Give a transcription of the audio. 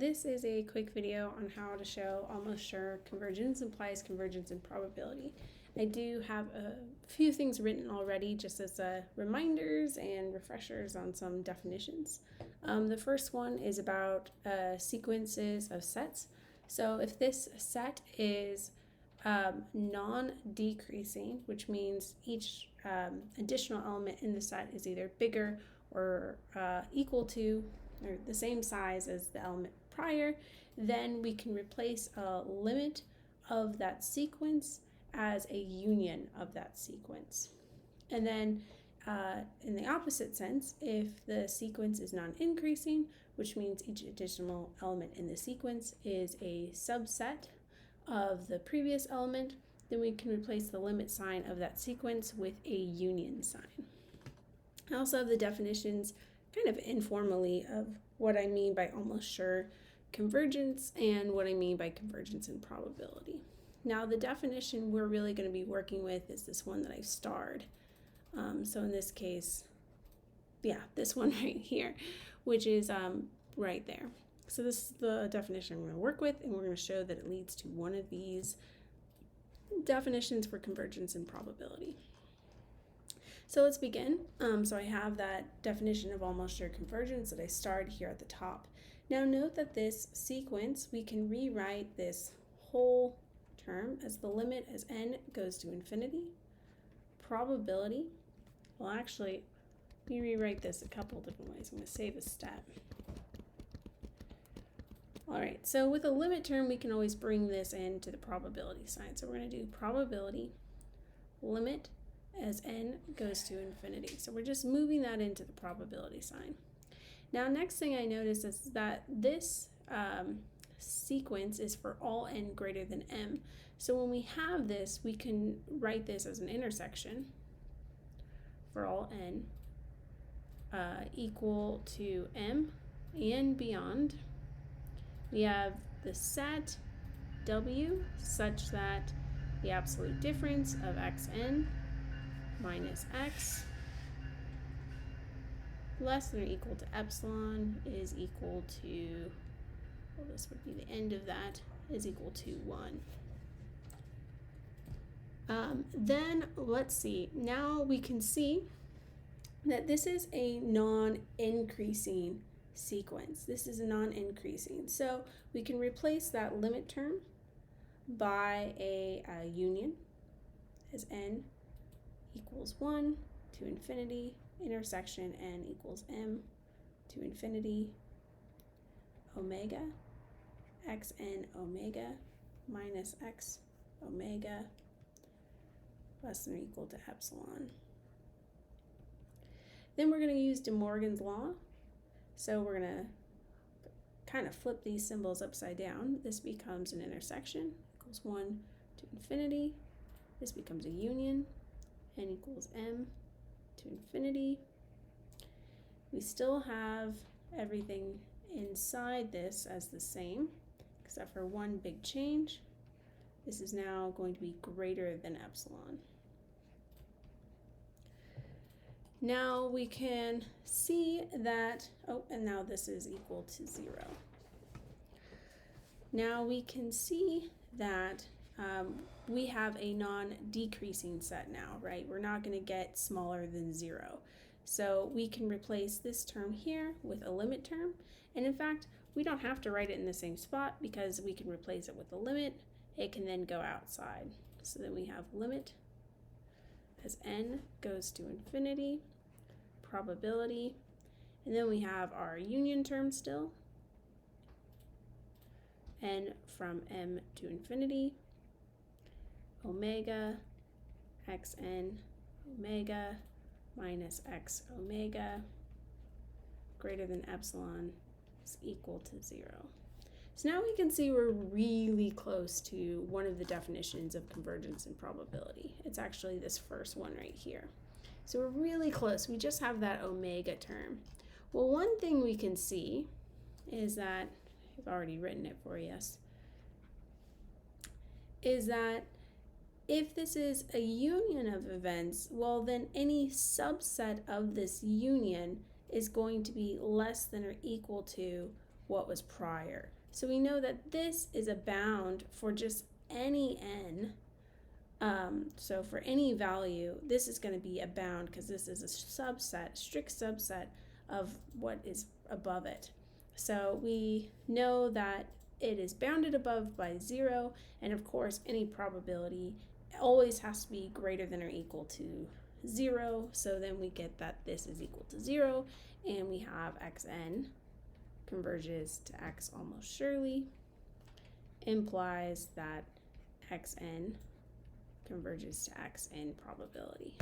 this is a quick video on how to show almost sure convergence implies convergence in probability. I do have a few things written already just as reminders and refreshers on some definitions. The first one is about sequences of sets. So if this set is non-decreasing, which means each additional element in the set is either bigger or equal to or the same size as the element prior, then we can replace a limit of that sequence as a union of that sequence. And then in the opposite sense, if the sequence is non-increasing, which means each additional element in the sequence is a subset of the previous element, then we can replace the limit sign of that sequence with a union sign. I also have the definitions kind of informally of what I mean by almost sure convergence and what I mean by convergence in probability. Now the definition we're really going to be working with is this one that I've starred. So in this case, this one right here, which is right there. So this is the definition we're going to work with, and we're going to show that it leads to one of these definitions for convergence in probability. So let's begin. So I have that definition of almost sure convergence that I starred here at the top. Now note that this sequence, we can rewrite this whole term as the limit as n goes to infinity. Probability, well actually, let me rewrite this a couple different ways. I'm going to save a step. Alright, so with a limit term, we can always bring this into the probability sign. So we're going to do probability limit as n goes to infinity. So we're just moving that into the probability sign. Now next thing I notice is that this sequence is for all n greater than m. So when we have this, we can write this as an intersection for all n equal to m and beyond. We have the set w such that the absolute difference of xn minus x less than or equal to epsilon is equal to, well, this would be the end of that, is equal to 1. Then let's see, now we can see that this is a non-increasing sequence. This is a non-increasing. So we can replace that limit term by a union as n equals 1 to infinity, intersection n equals m to infinity, omega, xn omega minus x omega less than or equal to epsilon. Then we're going to use De Morgan's law. So we're going to kind of flip these symbols upside down. This becomes an intersection, equals 1 to infinity. This becomes a union, n equals m to infinity. We still have everything inside this as the same, except for one big change. This is now going to be greater than epsilon. Now we can see that, and now this is equal to 0. Now we can see that we have a non-decreasing set now, right? We're not going to get smaller than 0. So we can replace this term here with a limit term. And in fact, we don't have to write it in the same spot because we can replace it with a limit. It can then go outside. So then we have limit as n goes to infinity, probability, and then we have our union term still, n from m to infinity, omega, xn omega minus x omega greater than epsilon is equal to 0. So now we can see we're really close to one of the definitions of convergence in probability. It's actually this first one right here. So we're really close. We just have that omega term. Well, one thing we can see is that, I've already written it for you, is that if this is a union of events, well then any subset of this union is going to be less than or equal to what was prior. So we know that this is a bound for just any n. So for any value, this is going to be a bound because this is a subset, strict subset of what is above it. So we know that it is bounded above by 0, and of course any probability always has to be greater than or equal to 0. So then we get that this is equal to 0, and we have xn converges to x almost surely, implies that xn converges to x in probability.